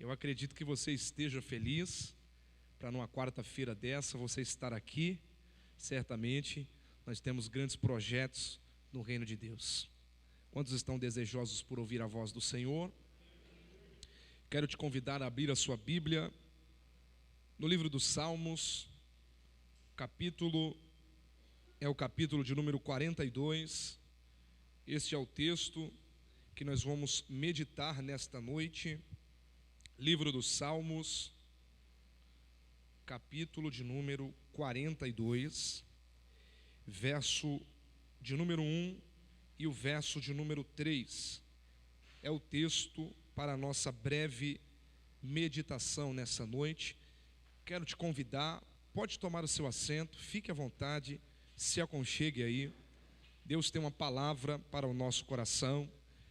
Eu acredito que você esteja feliz para numa quarta-feira dessa você estar aqui. Certamente nós temos grandes projetos no reino de Deus. Quantos estão desejosos por ouvir a voz do Senhor? Quero te convidar a abrir a sua Bíblia no livro dos Salmos, o capítulo de número 42. Este é o texto que nós vamos meditar nesta noite. Livro dos Salmos, capítulo de número 42, verso de número 1 e o verso de número 3. É o texto para a nossa breve meditação nessa noite. Quero te convidar, pode tomar o seu assento, fique à vontade, se aconchegue aí. Deus tem uma palavra para o nosso coração.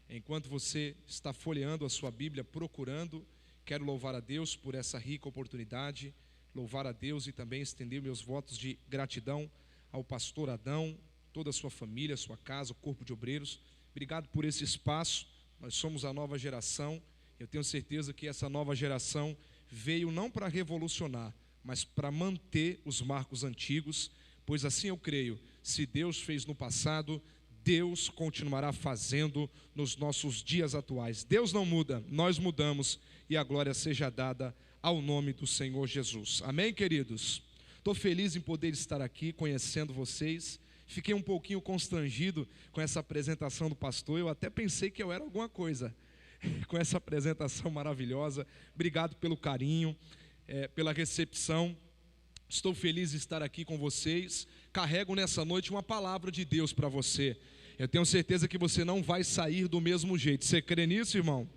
Enquanto você está folheando a sua Bíblia, procurando, quero louvar a Deus por essa rica oportunidade, louvar a Deus e também estender meus votos de gratidão ao pastor Adão, toda a sua família, sua casa, o corpo de obreiros. Obrigado por esse espaço. Nós somos a nova geração. Eu tenho certeza que essa nova geração veio não para revolucionar, mas para manter os marcos antigos, pois assim eu creio, se Deus fez no passado, Deus continuará fazendo nos nossos dias atuais. Deus não muda, nós mudamos, e a glória seja dada ao nome do Senhor Jesus. Amém, queridos? Estou feliz em poder estar aqui conhecendo vocês. Fiquei um pouquinho constrangido com essa apresentação do pastor. Eu até pensei que eu era alguma coisa com essa apresentação maravilhosa. Obrigado pelo carinho, pela recepção. Estou feliz de estar aqui com vocês. Carrego nessa noite uma palavra de Deus para você. Eu tenho certeza que você não vai sair do mesmo jeito. Você crê nisso, irmão?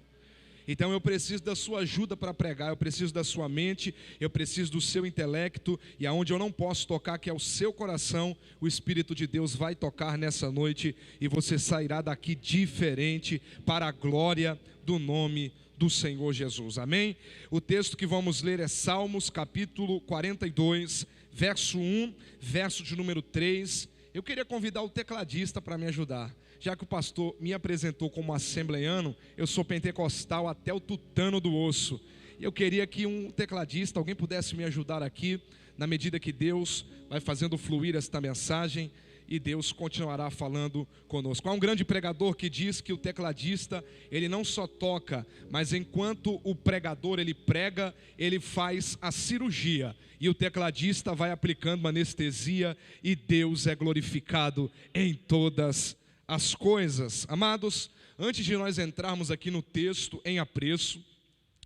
Então eu preciso da sua ajuda para pregar, eu preciso da sua mente, eu preciso do seu intelecto, e aonde eu não posso tocar, que é o seu coração, o Espírito de Deus vai tocar nessa noite, e você sairá daqui diferente para a glória do nome do Senhor Jesus. Amém? O texto que vamos ler é Salmos capítulo 42, verso 1, verso de número 3. Eu queria convidar o tecladista para me ajudar. Já que o pastor me apresentou como assembleiano, eu sou pentecostal até o tutano do osso. Eu queria que um tecladista, alguém pudesse me ajudar aqui, na medida que Deus vai fazendo fluir esta mensagem, e Deus continuará falando conosco. Há um grande pregador que diz que o tecladista, ele não só toca, mas enquanto o pregador ele prega, ele faz a cirurgia, e o tecladista vai aplicando uma anestesia, e Deus é glorificado em todas as coisas. Amados, antes de nós entrarmos aqui no texto em apreço,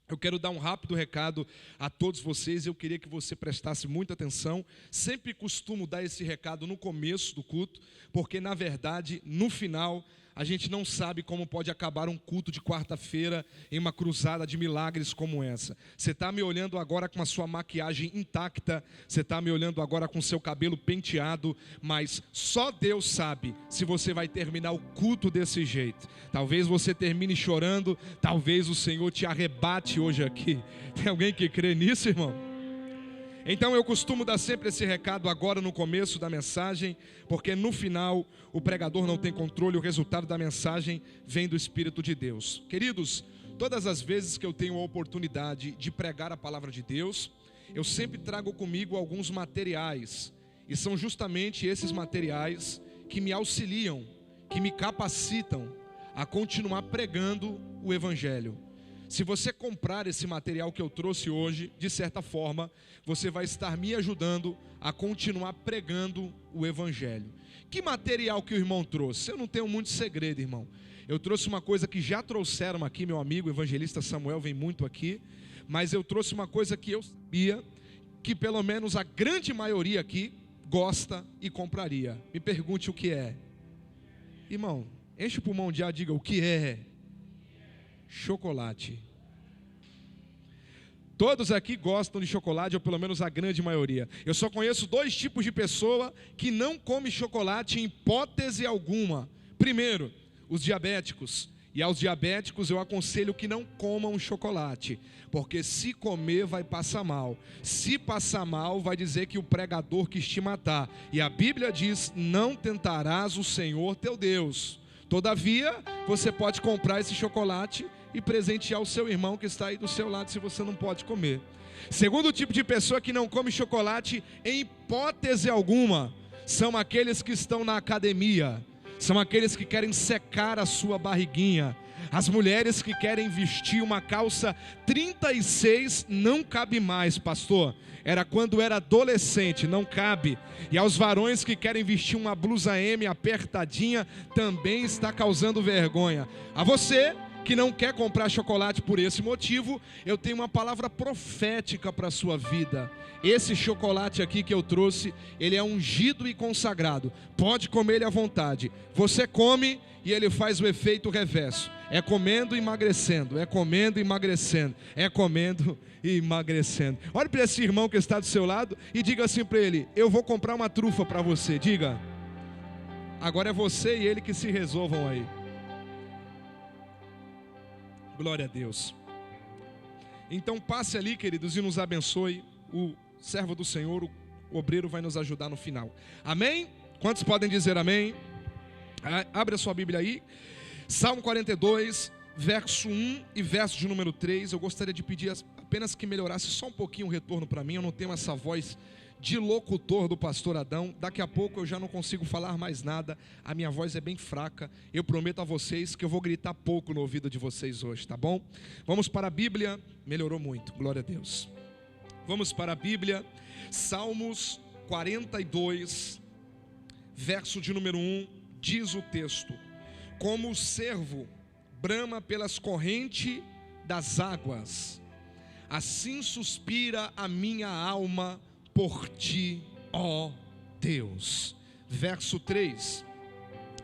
eu quero dar um rápido recado a todos vocês. Eu queria que você prestasse muita atenção. Sempre costumo dar esse recado no começo do culto, porque na verdade, no final, a gente não sabe como pode acabar um culto de quarta-feira em uma cruzada de milagres como essa. Você está me olhando agora com a sua maquiagem intacta, você está me olhando agora com o seu cabelo penteado, mas só Deus sabe se você vai terminar o culto desse jeito. Talvez você termine chorando, talvez o Senhor te arrebate hoje aqui. Tem alguém que crê nisso, irmão? Então eu costumo dar sempre esse recado agora no começo da mensagem, porque no final o pregador não tem controle, o resultado da mensagem vem do Espírito de Deus. Queridos, todas as vezes que eu tenho a oportunidade de pregar a palavra de Deus, eu sempre trago comigo alguns materiais, e são justamente esses materiais que me auxiliam, que me capacitam a continuar pregando o Evangelho. Se você comprar esse material que eu trouxe hoje, de certa forma, você vai estar me ajudando a continuar pregando o Evangelho. Que material que o irmão trouxe? Eu não tenho muito segredo, irmão. Eu trouxe uma coisa que já trouxeram aqui, meu amigo, o evangelista Samuel vem muito aqui, mas eu trouxe uma coisa que eu sabia que pelo menos a grande maioria aqui gosta e compraria. Me pergunte o que é. Irmão, enche o pulmão de ar, diga o que é. Chocolate. Todos aqui gostam de chocolate, ou pelo menos a grande maioria. Eu só conheço dois tipos de pessoa que não come chocolate em hipótese alguma. Primeiro, os diabéticos. E aos diabéticos eu aconselho que não comam chocolate, porque se comer vai passar mal. Se passar mal vai dizer que o pregador quis te matar. E a Bíblia diz, não tentarás o Senhor teu Deus. Todavia, você pode comprar esse chocolate e presentear o seu irmão que está aí do seu lado, se você não pode comer. Segundo tipo de pessoa que não come chocolate, em hipótese alguma, são aqueles que estão na academia, são aqueles que querem secar a sua barriguinha. As mulheres que querem vestir uma calça 36 não cabe mais, pastor. Era quando era adolescente, não cabe. E aos varões que querem vestir uma blusa M apertadinha, também está causando vergonha. A você que não quer comprar chocolate por esse motivo, eu tenho uma palavra profética para a sua vida. Esse chocolate aqui que eu trouxe, ele é ungido e consagrado. Pode comer ele à vontade. Você come e ele faz o efeito reverso. É comendo e emagrecendo, é comendo e emagrecendo, é comendo e emagrecendo. Olhe para esse irmão que está do seu lado e diga assim para ele: eu vou comprar uma trufa para você. Diga. Agora é você e ele que se resolvam aí. Glória a Deus. Então passe ali, queridos, e nos abençoe. O servo do Senhor, o obreiro, vai nos ajudar no final. Amém? Quantos podem dizer amém? Abre a sua Bíblia aí. Salmo 42, verso 1 e verso de número 3. Eu gostaria de pedir apenas que melhorasse só um pouquinho o retorno para mim. Eu não tenho essa voz de locutor do pastor Adão. Daqui a pouco eu já não consigo falar mais nada. A minha voz é bem fraca. Eu prometo a vocês que eu vou gritar pouco no ouvido de vocês hoje, tá bom? Vamos para a Bíblia. Melhorou muito, glória a Deus. Vamos para a Bíblia. Salmos 42, verso de número 1. Diz o texto: como o cervo brama pelas correntes das águas, assim suspira a minha alma por ti, ó Deus. Verso 3: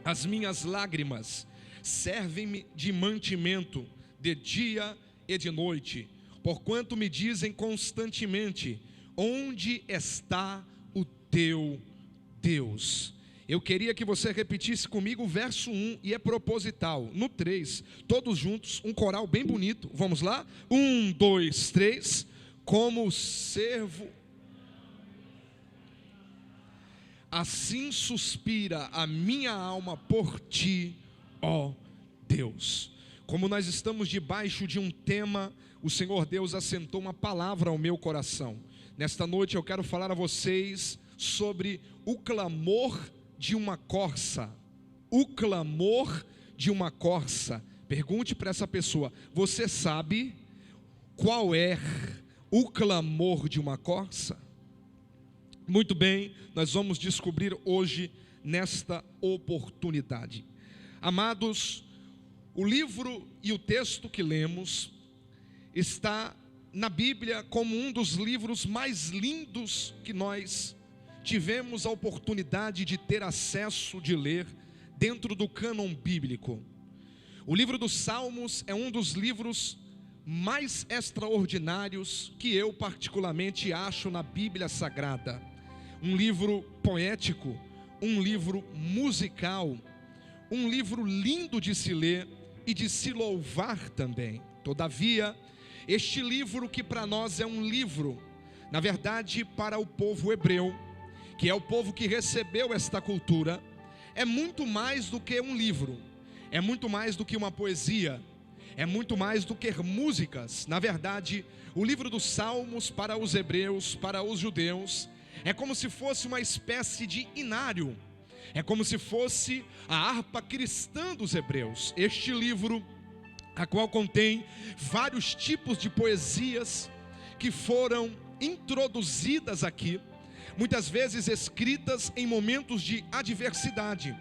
as minhas lágrimas servem-me de mantimento de dia e de noite, porquanto me dizem constantemente: onde está o teu Deus? Eu queria que você repetisse comigo o verso 1, e é proposital. No 3, todos juntos, um coral bem bonito. Vamos lá? 1, 2, 3. Como o cervo, assim suspira a minha alma por ti, ó Deus. Como nós estamos debaixo de um tema, o Senhor Deus assentou uma palavra ao meu coração. Nesta noite eu quero falar a vocês sobre o clamor de uma corça. O clamor de uma corça. Pergunte para essa pessoa: você sabe qual é o clamor de uma corça? Muito bem, nós vamos descobrir hoje nesta oportunidade. Amados, o livro e o texto que lemos está na Bíblia como um dos livros mais lindos que nós tivemos a oportunidade de ter acesso de ler dentro do cânon bíblico. O livro dos Salmos é um dos livros mais extraordinários que eu particularmente acho na Bíblia Sagrada. Um livro poético, um livro musical, um livro lindo de se ler e de se louvar também. Todavia, este livro que para nós é um livro, na verdade para o povo hebreu, que é o povo que recebeu esta cultura, é muito mais do que um livro, é muito mais do que uma poesia, é muito mais do que músicas. Na verdade, o livro dos Salmos para os hebreus, para os judeus, é como se fosse uma espécie de inário, é como se fosse a harpa cristã dos hebreus. Este livro, a qual contém vários tipos de poesias que foram introduzidas aqui, muitas vezes escritas em momentos de adversidade,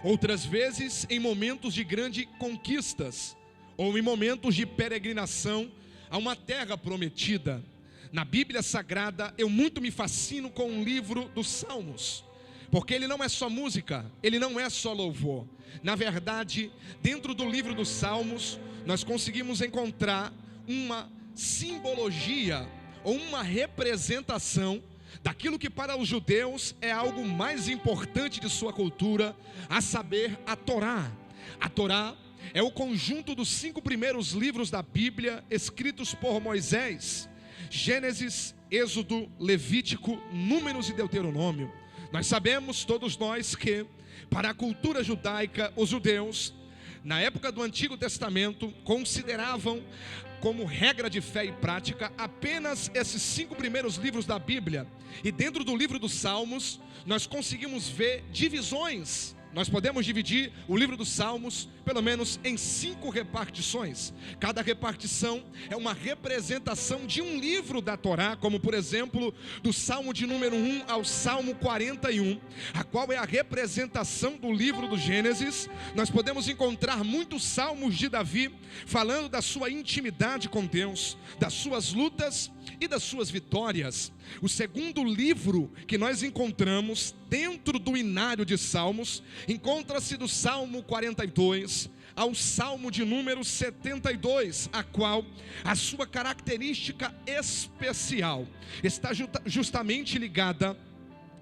outras vezes em momentos de grandes conquistas, ou em momentos de peregrinação a uma terra prometida. Na Bíblia Sagrada, eu muito me fascino com o livro dos Salmos, porque ele não é só música, ele não é só louvor. Na verdade, dentro do livro dos Salmos, nós conseguimos encontrar uma simbologia, ou uma representação daquilo que para os judeus é algo mais importante de sua cultura, a saber, a Torá. A Torá é o conjunto dos 5 primeiros livros da Bíblia escritos por Moisés: Gênesis, Êxodo, Levítico, Números e Deuteronômio. Nós sabemos, todos nós, que para a cultura judaica, os judeus Na época do Antigo Testamento, consideravam como regra de fé e prática apenas esses 5 primeiros livros da Bíblia. E dentro do livro dos Salmos, nós conseguimos ver divisões. Nós podemos dividir o livro dos Salmos pelo menos em 5 repartições. Cada repartição é uma representação de um livro da Torá, como por exemplo, do Salmo de número 1 ao Salmo 41, a qual é a representação do livro do Gênesis. Nós podemos encontrar muitos salmos de Davi, falando da sua intimidade com Deus, das suas lutas e das suas vitórias. O segundo livro que nós encontramos dentro do inário de Salmos, encontra-se do Salmo 42 ao Salmo de número 72, a qual a sua característica especial está justamente ligada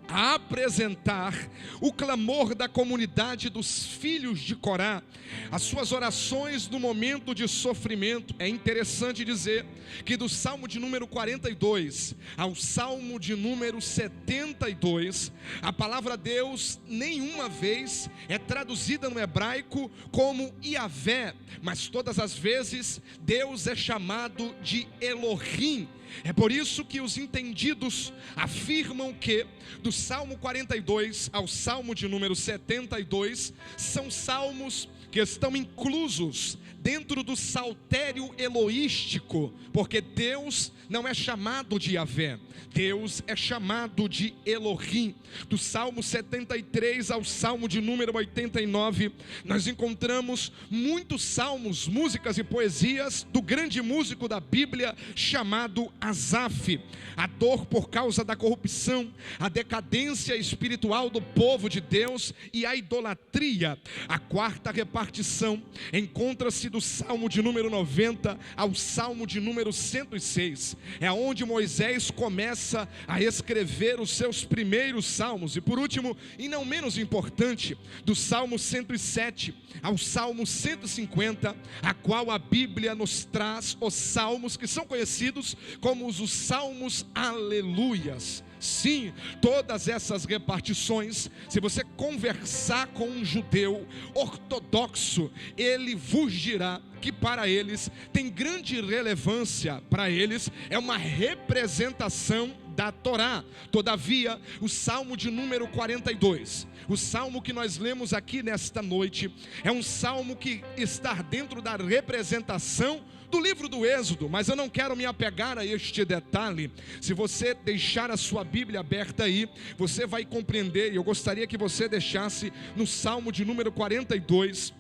a apresentar o clamor da comunidade dos filhos de Corá, as suas orações no momento de sofrimento. É interessante dizer que do Salmo de número 42 ao Salmo de número 72, a palavra Deus nenhuma vez é traduzida no hebraico como Iavé, mas todas as vezes Deus é chamado de Elohim. É por isso que os entendidos afirmam que do Salmo 42 ao Salmo de número 72 são salmos que estão inclusos dentro do saltério eloístico, porque Deus não é chamado de Yahvé, Deus é chamado de Elohim. Do Salmo 73 ao Salmo de número 89, nós encontramos muitos salmos, músicas e poesias do grande músico da Bíblia chamado Asaf. A dor por causa da corrupção, a decadência espiritual do povo de Deus e a idolatria. A quarta repartição encontra-se do Salmo de número 90 ao Salmo de número 106. É onde Moisés começa a escrever os seus primeiros salmos. E por último, e não menos importante, do Salmo 107 ao Salmo 150, a qual a Bíblia nos traz os salmos que são conhecidos como os salmos aleluias. Sim, todas essas repartições, se você conversar com um judeu ortodoxo, ele vos dirá que para eles tem grande relevância, para eles é uma representação da Torá. Todavia, o Salmo de número 42, o salmo que nós lemos aqui nesta noite, é um salmo que está dentro da representação do livro do Êxodo, mas eu não quero me apegar a este detalhe. Se você deixar a sua Bíblia aberta aí, você vai compreender, e eu gostaria que você deixasse no Salmo de número 42,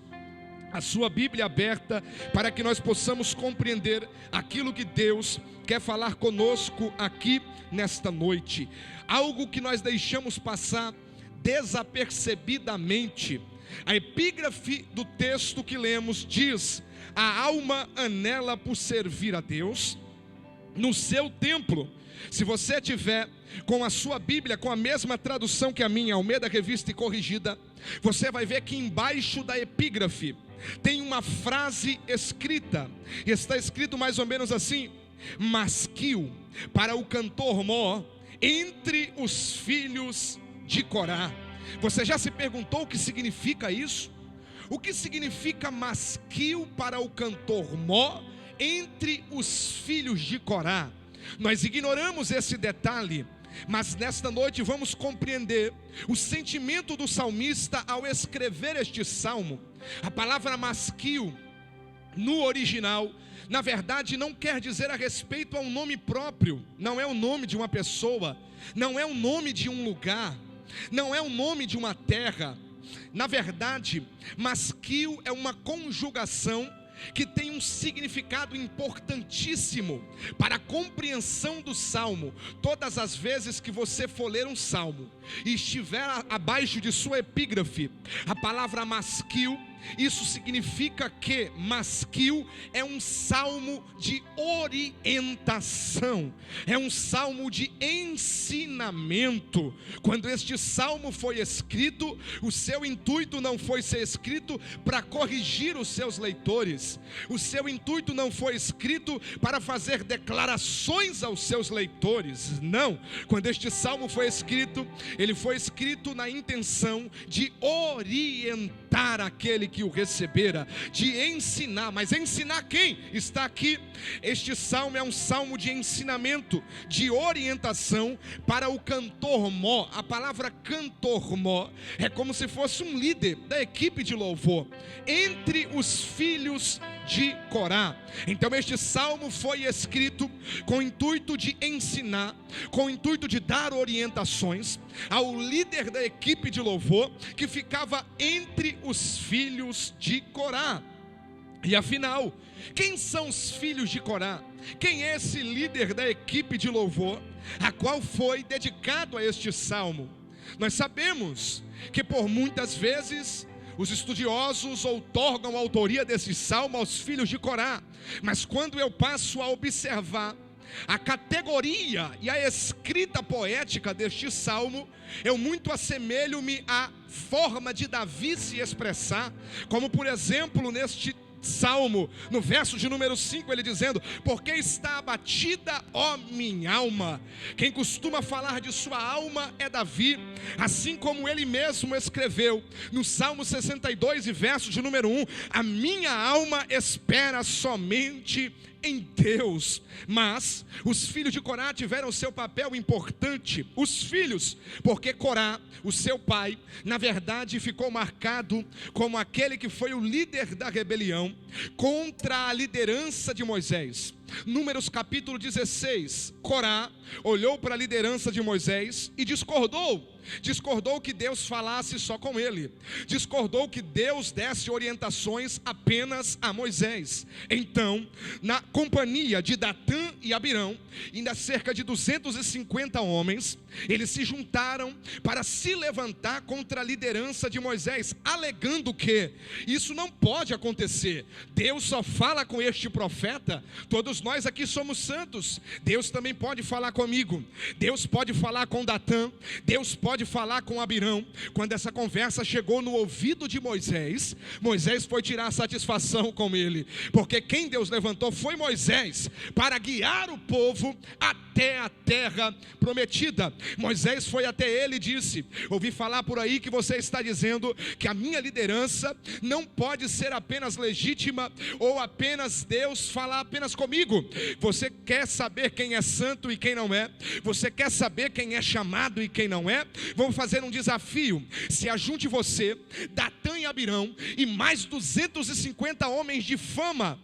a sua Bíblia aberta, para que nós possamos compreender aquilo que Deus quer falar conosco aqui nesta noite. Algo que nós deixamos passar desapercebidamente. A epígrafe do texto que lemos diz: a alma anela por servir a Deus no seu templo. Se você tiver com a sua Bíblia, com a mesma tradução que a minha, Almeida Revista e Corrigida, você vai ver que embaixo da epígrafe tem uma frase escrita. Está escrito mais ou menos assim: masquil para o cantor Mó entre os filhos de Corá. Você já se perguntou o que significa isso? O que significa masquil para o cantor Mó entre os filhos de Corá? Nós ignoramos esse detalhe, mas nesta noite vamos compreender o sentimento do salmista ao escrever este salmo. A palavra masquil, no original, na verdade não quer dizer a respeito a um nome próprio. Não é o nome de uma pessoa, não é o nome de um lugar, não é o nome de uma terra. Na verdade, masquil é uma conjugação que tem um significado importantíssimo para a compreensão do salmo. Todas as vezes que você for ler um salmo e estiver abaixo de sua epígrafe a palavra masquil, isso significa que masquil é um salmo de orientação, é um salmo de ensinamento. Quando este salmo foi escrito, o seu intuito não foi ser escrito para corrigir os seus leitores, o seu intuito não foi escrito para fazer declarações aos seus leitores. Não, quando este salmo foi escrito, ele foi escrito na intenção de orientar aquele aquele que o recebera, de ensinar. Mas ensinar quem? Está aqui. Este salmo é um salmo de ensinamento, de orientação para o cantor mó. A palavra cantor mó é como se fosse um líder da equipe de louvor entre os filhos de Corá. Então este salmo foi escrito com o intuito de ensinar, com o intuito de dar orientações ao líder da equipe de louvor que ficava entre os filhos de Corá. E afinal, quem são os filhos de Corá? Quem é esse líder da equipe de louvor a qual foi dedicado a este salmo? Nós sabemos que por muitas vezes os estudiosos outorgam a autoria desse salmo aos filhos de Corá, mas quando eu passo a observar a categoria e a escrita poética deste salmo, eu muito assemelho-me à forma de Davi se expressar, como por exemplo neste salmo, no verso de número 5, ele dizendo: porque está abatida, ó minha alma. Quem costuma falar de sua alma é Davi, assim como ele mesmo escreveu no Salmo 62 e verso de número 1: a minha alma espera somente em Deus. Mas os filhos de Corá tiveram seu papel importante. Os filhos, porque Corá, o seu pai, na verdade ficou marcado como aquele que foi o líder da rebelião contra a liderança de Moisés. Números capítulo 16, Corá olhou para a liderança de Moisés e discordou que Deus falasse só com ele, discordou que Deus desse orientações apenas a Moisés. Então, na companhia de Datã e Abirão, ainda cerca de 250 homens, eles se juntaram para se levantar contra a liderança de Moisés, alegando que isso não pode acontecer. Deus só fala com este profeta. Todos nós aqui somos santos. Deus também pode falar comigo. Deus pode falar com Datã. Deus pode falar com Abirão. Quando essa conversa chegou no ouvido de Moisés, Moisés foi tirar satisfação com ele, porque quem Deus levantou foi Moisés para guiar o povo até a terra prometida. Moisés foi até ele e disse: ouvi falar por aí que você está dizendo que a minha liderança não pode ser apenas legítima, ou apenas Deus falar apenas comigo. Você quer saber quem é santo e quem não é? Você quer saber quem é chamado e quem não é? Vamos fazer um desafio. Se ajunte você, Datã e Abirão e mais 250 homens de fama,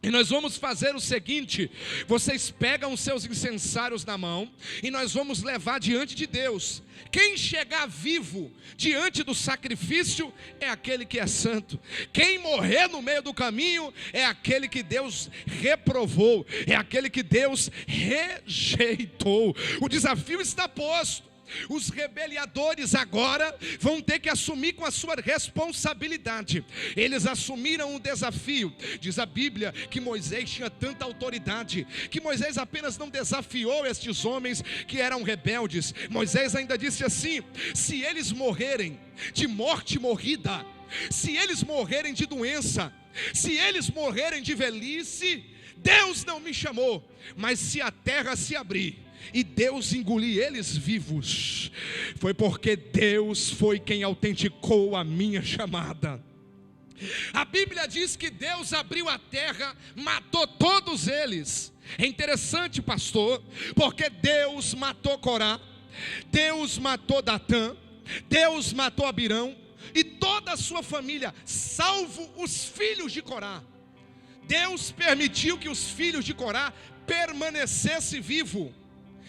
e nós vamos fazer o seguinte: vocês pegam os seus incensários na mão e nós vamos levar diante de Deus. Quem chegar vivo diante do sacrifício é aquele que é santo. Quem morrer no meio do caminho é aquele que Deus reprovou, é aquele que Deus rejeitou. O desafio está posto. Os rebeliadores agora vão ter que assumir com a sua responsabilidade. Eles assumiram o desafio. Diz a Bíblia que Moisés tinha tanta autoridade que Moisés apenas não desafiou estes homens que eram rebeldes. Moisés ainda disse assim: se eles morrerem de morte morrida, se eles morrerem de doença, se eles morrerem de velhice, Deus não me chamou. Mas se a terra se abrir e Deus engolir eles vivos, foi porque Deus foi quem autenticou a minha chamada. A Bíblia diz que Deus abriu a terra, matou todos eles. É interessante, pastor, porque Deus matou Corá, Deus matou Datã, Deus matou Abirão e toda a sua família, salvo os filhos de Corá. Deus permitiu que os filhos de Corá permanecessem vivos.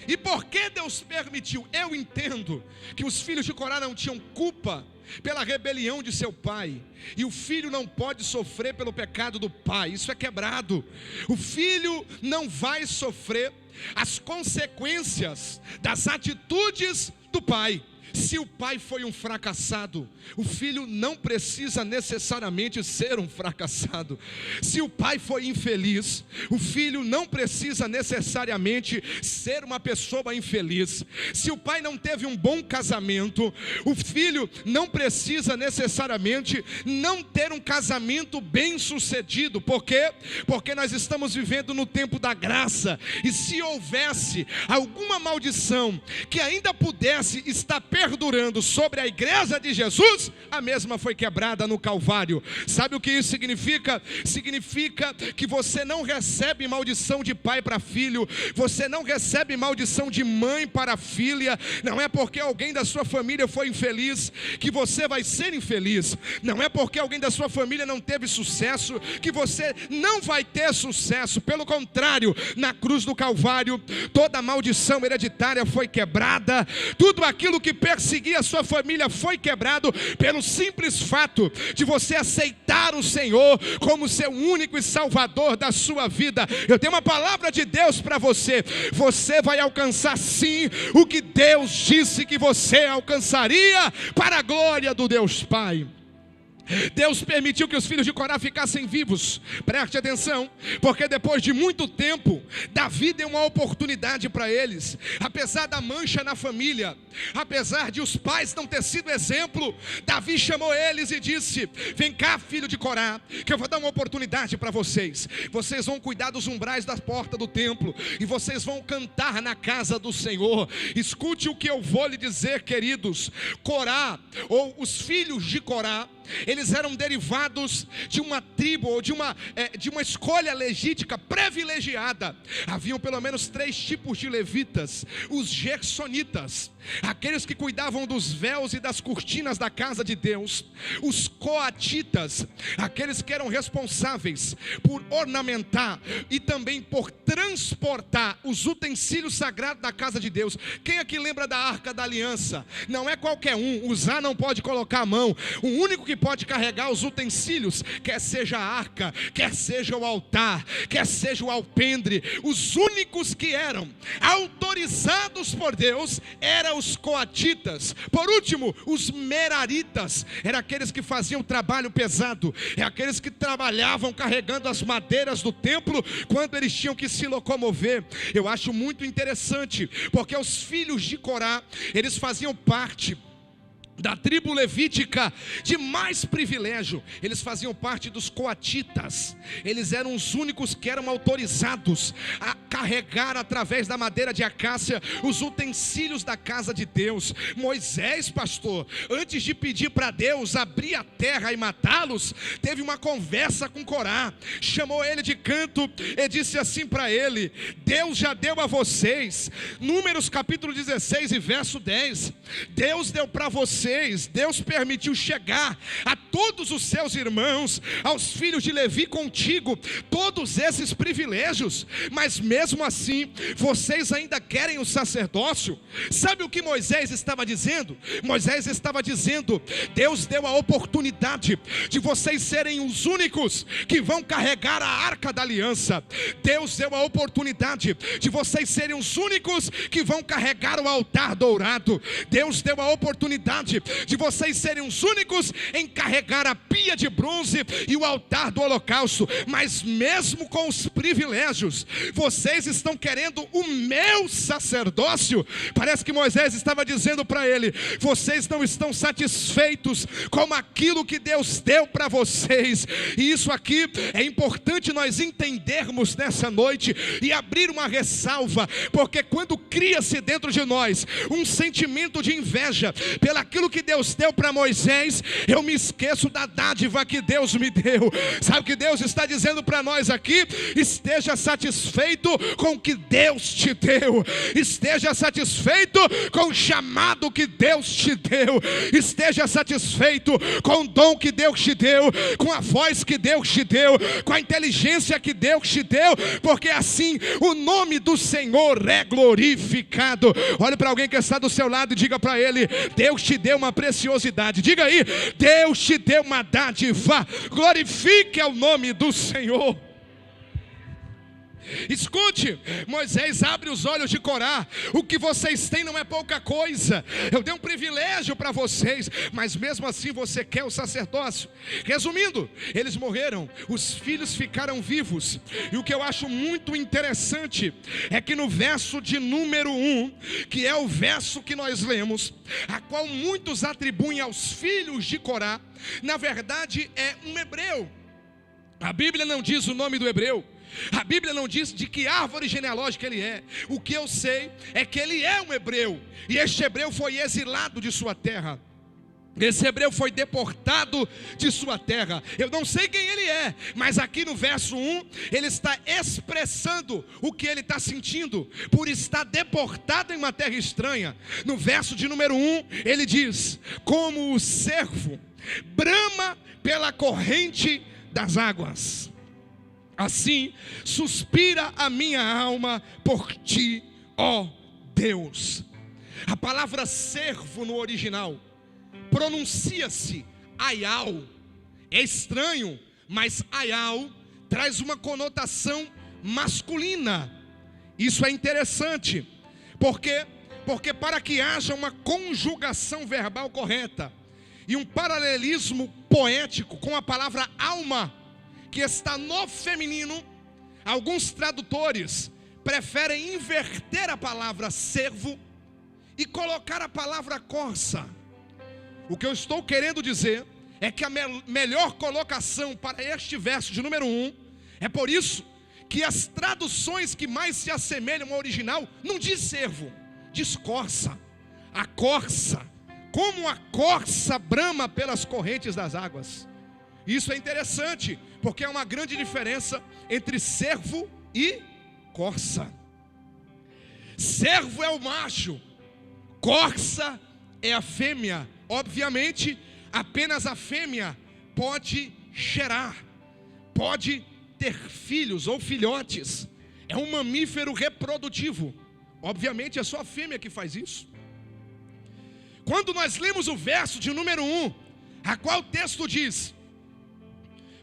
E por que Deus permitiu? Eu entendo que os filhos de Corá não tinham culpa pela rebelião de seu pai, e o filho não pode sofrer pelo pecado do pai. Isso é quebrado. O filho não vai sofrer as consequências das atitudes do pai. Se o pai foi um fracassado, o filho não precisa necessariamente ser um fracassado. Se o pai foi infeliz, o filho não precisa necessariamente ser uma pessoa infeliz. Se o pai não teve um bom casamento, o filho não precisa necessariamente não ter um casamento bem sucedido. Por quê? Porque nós estamos vivendo no tempo da graça. E se houvesse alguma maldição que ainda pudesse estar perdurando sobre a igreja de Jesus, a mesma foi quebrada no Calvário. Sabe o que isso significa? Significa que você não recebe maldição de pai para filho, você não recebe maldição de mãe para filha. Não é porque alguém da sua família foi infeliz que você vai ser infeliz. Não é porque alguém da sua família não teve sucesso que você não vai ter sucesso. Pelo contrário, na cruz do Calvário, toda maldição hereditária foi quebrada. Tudo aquilo que perseguia a sua família foi quebrado pelo simples fato de você aceitar o Senhor como seu único e salvador da sua vida. Eu tenho uma palavra de Deus para você. Você vai alcançar sim o que Deus disse que você alcançaria, para a glória do Deus Pai. Deus permitiu que os filhos de Corá ficassem vivos. Preste atenção, porque depois de muito tempo, Davi deu uma oportunidade para eles. Apesar da mancha na família, apesar de os pais não ter sido exemplo, Davi chamou eles e disse: vem cá, filho de Corá, que eu vou dar uma oportunidade para vocês. Vocês vão cuidar dos umbrais da porta do templo, e vocês vão cantar na casa do Senhor. Escute o que eu vou lhe dizer, queridos. Corá, ou os filhos de Corá, eles eram derivados de uma tribo, ou de uma escolha legítima privilegiada. Haviam pelo menos 3 tipos de levitas: os gersonitas, aqueles que cuidavam dos véus e das cortinas da casa de Deus; os coatitas, aqueles que eram responsáveis por ornamentar e também por transportar os utensílios sagrados da casa de Deus. Quem aqui lembra da Arca da Aliança? Não é qualquer um, usar não pode colocar a mão. O único que pode carregar os utensílios, quer seja a arca, quer seja o altar, quer seja o alpendre, os únicos que eram autorizados por Deus eram os coatitas. Por último, os meraritas, eram aqueles que faziam trabalho pesado, é aqueles que trabalhavam carregando as madeiras do templo quando eles tinham que se locomover. Eu acho muito interessante, porque os filhos de Corá, eles faziam parte da tribo levítica de mais privilégio. Eles faziam parte dos coatitas. Eles eram os únicos que eram autorizados a carregar através da madeira de acácia os utensílios da casa de Deus. Moisés, pastor, antes de pedir para Deus abrir a terra e matá-los, teve uma conversa com Corá, chamou ele de canto e disse assim para ele: Deus já deu a vocês, Números capítulo 16 e verso 10, Deus deu para vocês, Deus permitiu chegar a todos os seus irmãos, aos filhos de Levi contigo, todos esses privilégios, mas mesmo assim, vocês ainda querem o sacerdócio. Sabe o que Moisés estava dizendo? Moisés estava dizendo: Deus deu a oportunidade de vocês serem os únicos que vão carregar a arca da aliança. Deus deu a oportunidade de vocês serem os únicos que vão carregar o altar dourado. Deus deu a oportunidade de vocês serem os únicos em carregar a pia de bronze e o altar do holocausto. Mas mesmo com os privilégios, vocês estão querendo o meu sacerdócio. Parece que Moisés estava dizendo para ele: vocês não estão satisfeitos com aquilo que Deus deu para vocês. E isso aqui é importante nós entendermos nessa noite e abrir uma ressalva, porque quando cria-se dentro de nós um sentimento de inveja pelaquilo que Deus deu para Moisés, eu me esqueço da dádiva que Deus me deu. Sabe o que Deus está dizendo para nós aqui? Esteja satisfeito com o que Deus te deu, esteja satisfeito com o chamado que Deus te deu, esteja satisfeito com o dom que Deus te deu, com a voz que Deus te deu, com a inteligência que Deus te deu, porque assim o nome do Senhor é glorificado. Olhe para alguém que está do seu lado e diga para ele: Deus te deu uma preciosidade. Diga aí: Deus te deu uma dádiva. Glorifique ao nome do Senhor. Escute, Moisés abre os olhos de Corá: o que vocês têm não é pouca coisa, eu dei um privilégio para vocês, mas mesmo assim você quer o sacerdócio. Resumindo, eles morreram, os filhos ficaram vivos. E o que eu acho muito interessante é que no verso de número 1, que é o verso que nós lemos, a qual muitos atribuem aos filhos de Corá, na verdade é um hebreu. A Bíblia não diz o nome do hebreu, A Bíblia não diz de que árvore genealógica ele é. O que eu sei é que ele é um hebreu, e este hebreu foi exilado de sua terra. Esse hebreu foi deportado de sua terra. Eu não sei quem ele é, mas aqui no verso 1, ele está expressando o que ele está sentindo por estar deportado em uma terra estranha. No verso de número 1, ele diz: como o cervo brama pela corrente das águas, assim suspira a minha alma por ti, ó Deus. A palavra servo no original pronuncia-se Aial. É estranho, mas Aial traz uma conotação masculina. Isso é interessante. Por quê? Porque para que haja uma conjugação verbal correta e um paralelismo poético com a palavra alma, que está no feminino, alguns tradutores preferem inverter a palavra servo e colocar a palavra corça. O que eu estou querendo dizer é que a melhor colocação para este verso de número 1, é por isso que as traduções que mais se assemelham ao original não diz servo, diz corça. A corça, como a corça brama pelas correntes das águas. Isso é interessante, porque é uma grande diferença entre servo e corça. Servo é o macho, corça é a fêmea. Obviamente, apenas a fêmea pode gerar, pode ter filhos ou filhotes. É um mamífero reprodutivo. Obviamente é só a fêmea que faz isso. Quando nós lemos o verso de número 1, a qual o texto diz: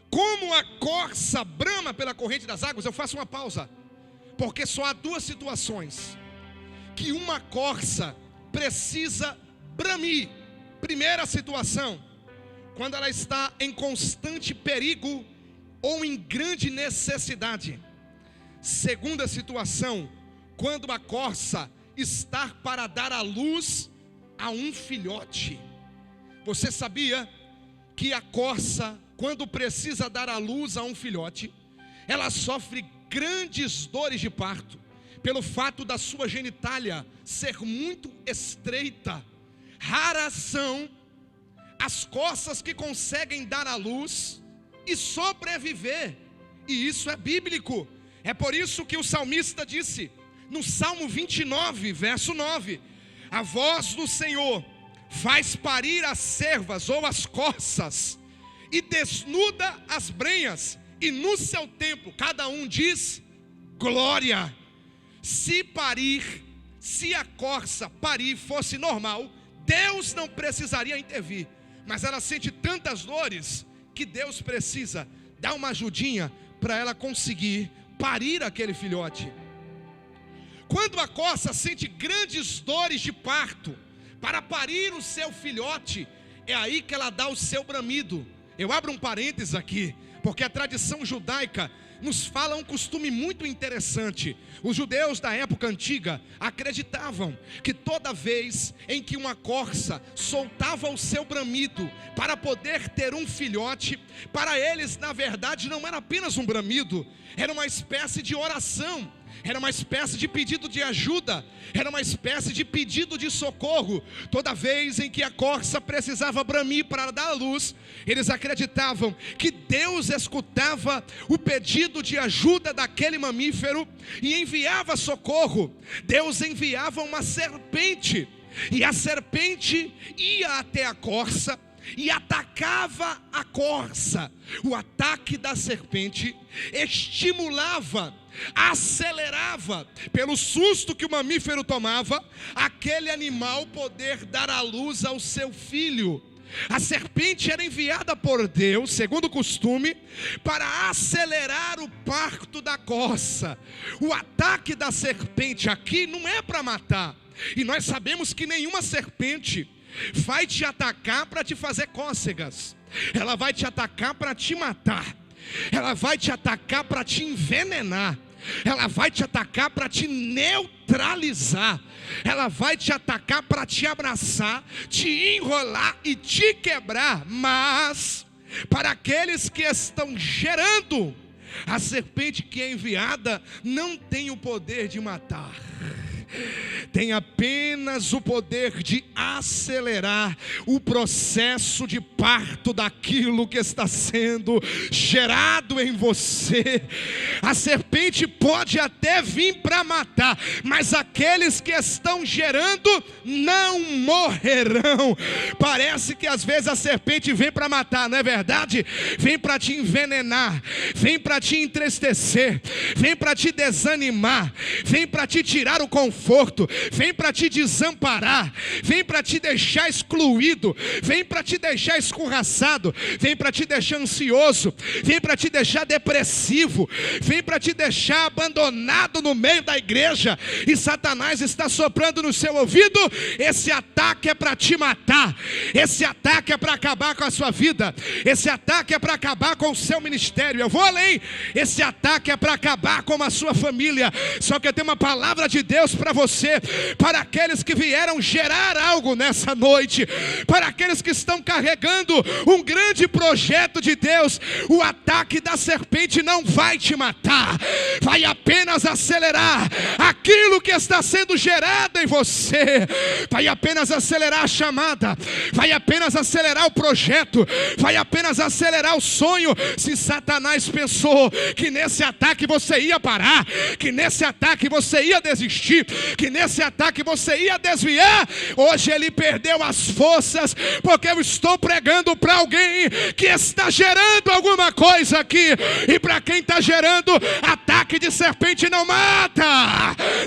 como a corça brama pela corrente das águas, eu faço uma pausa, porque só há duas situações que uma corça precisa bramir. Primeira situação, quando ela está em constante perigo ou em grande necessidade. Segunda situação, quando a corça está para dar à luz a um filhote. Você sabia que a corça, quando precisa dar à luz a um filhote, ela sofre grandes dores de parto, pelo fato da sua genitália ser muito estreita. Raras são as corças que conseguem dar à luz e sobreviver, e isso é bíblico. É por isso que o salmista disse no Salmo 29, verso 9: a voz do Senhor faz parir as cervas ou as corças, e desnuda as brenhas, e no seu tempo cada um diz glória. Se a corça parir fosse normal, Deus não precisaria intervir, mas ela sente tantas dores que Deus precisa dar uma ajudinha para ela conseguir parir aquele filhote. Quando a corça sente grandes dores de parto para parir o seu filhote, é aí que ela dá o seu bramido. Eu abro um parênteses aqui, porque a tradição judaica nos fala um costume muito interessante. Os judeus da época antiga acreditavam que toda vez em que uma corça soltava o seu bramido para poder ter um filhote, para eles na verdade não era apenas um bramido, era uma espécie de oração, era uma espécie de pedido de ajuda, era uma espécie de pedido de socorro. Toda vez em que a corça precisava bramir para dar à luz, eles acreditavam que Deus escutava o pedido de ajuda daquele mamífero e enviava socorro. Deus enviava uma serpente, e a serpente ia até a corça e atacava a corça. O ataque da serpente estimulava, acelerava, pelo susto que o mamífero tomava, aquele animal poder dar à luz ao seu filho. A serpente era enviada por Deus, segundo o costume, para acelerar o parto da corça. O ataque da serpente aqui não é para matar, e nós sabemos que nenhuma serpente vai te atacar para te fazer cócegas. Ela vai te atacar para te matar. Ela vai te atacar para te envenenar. Ela vai te atacar para te neutralizar. Ela vai te atacar para te abraçar, te enrolar e te quebrar. Mas para aqueles que estão gerando A serpente que é enviada não tem o poder de matar, tem apenas o poder de acelerar o processo de parto daquilo que está sendo gerado em você. A serpente pode até vir para matar, mas aqueles que estão gerando não morrerão. Parece que às vezes a serpente vem para matar, não é verdade? Vem para te envenenar, vem para te entristecer, vem para te desanimar, vem para te tirar o conforto, vem para te desamparar, vem para te deixar excluído, vem para te deixar escorraçado, vem para te deixar ansioso, vem para te deixar depressivo, vem para te deixar abandonado no meio da igreja. E Satanás está soprando no seu ouvido: esse ataque é para te matar, esse ataque é para acabar com a sua vida, esse ataque é para acabar com o seu ministério. Eu vou além, esse ataque é para acabar com a sua família. Só que eu tenho uma palavra de Deus para você, para aqueles que vieram gerar algo nessa noite, para aqueles que estão carregando um grande projeto de Deus. O ataque da serpente não vai te matar, vai apenas acelerar aquilo que está sendo gerado em você, vai apenas acelerar a chamada, vai apenas acelerar o projeto, vai apenas acelerar o sonho. Se Satanás pensou que nesse ataque você ia parar, que nesse ataque você ia desistir, que nesse ataque você ia desviar, hoje ele perdeu as forças, porque eu estou pregando para alguém que está gerando alguma coisa aqui. E para quem está gerando, ataque de serpente não mata,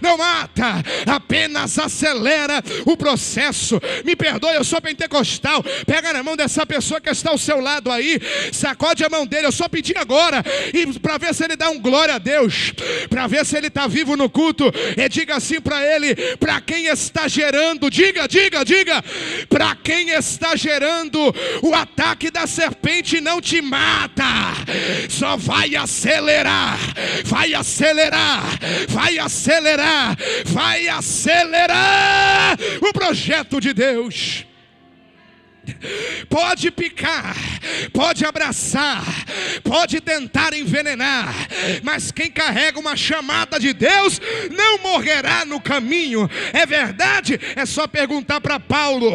não mata, apenas acelera o processo. Me perdoe, eu sou pentecostal. Pega na mão dessa pessoa que está ao seu lado aí, sacode a mão dele. Eu só pedi agora, e para ver se ele dá um glória a Deus, para ver se ele está vivo no culto. E diga assim para ele: para quem está gerando, diga, para quem está gerando, o ataque da serpente não te mata, só vai acelerar, vai acelerar, vai acelerar, vai acelerar o projeto de Deus. Pode picar, pode abraçar, pode tentar envenenar, mas quem carrega uma chamada de Deus não morrerá no caminho. É verdade? É só perguntar para Paulo.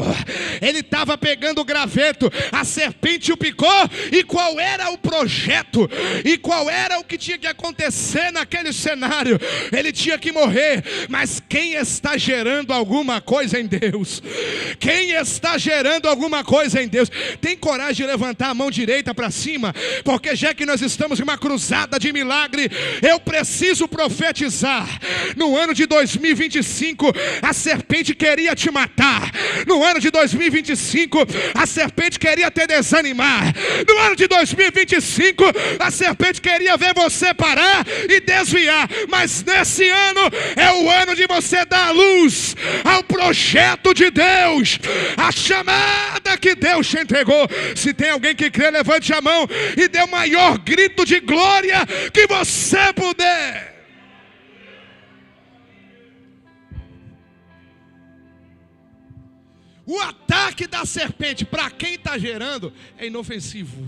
Ele estava pegando o graveto, a serpente o picou, e qual era o projeto? E qual era o que tinha que acontecer naquele cenário? Ele tinha que morrer. Mas quem está gerando alguma coisa em Deus? Quem está gerando alguma coisa em Deus, tem coragem de levantar a mão direita para cima, porque já que nós estamos em uma cruzada de milagre, eu preciso profetizar. No ano de 2025, a serpente queria te matar. No ano de 2025, a serpente queria te desanimar. No ano de 2025, a serpente queria ver você parar e desviar. Mas nesse ano é o ano de você dar luz ao projeto de Deus, a chamada que Deus te entregou. Se tem alguém que crê, levante a mão e dê o maior grito de glória que você puder. O ataque da serpente, para quem está gerando, é inofensivo.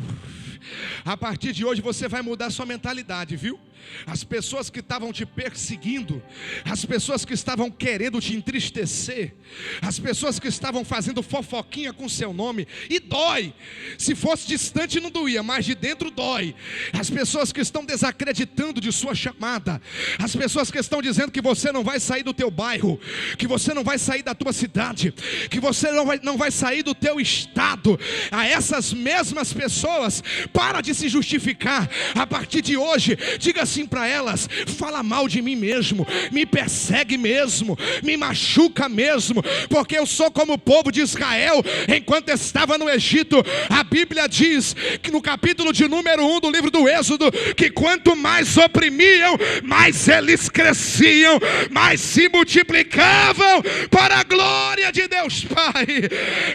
A partir de hoje você vai mudar sua mentalidade, viu? As pessoas que estavam te perseguindo, as pessoas que estavam querendo te entristecer, as pessoas que estavam fazendo fofoquinha com seu nome, e dói. Se fosse distante não doía, mas de dentro dói. As pessoas que estão desacreditando de sua chamada, as pessoas que estão dizendo que você não vai sair do teu bairro, que você não vai sair da tua cidade, que você não vai sair do teu estado. A essas mesmas pessoas, para de se justificar. A partir de hoje, diga assim para elas: fala mal de mim mesmo, me persegue mesmo, me machuca mesmo, porque eu sou como o povo de Israel enquanto estava no Egito. A Bíblia diz que no capítulo de número 1 do livro do Êxodo, que quanto mais oprimiam, mais eles cresciam, mais se multiplicavam. Para a glória de Deus Pai,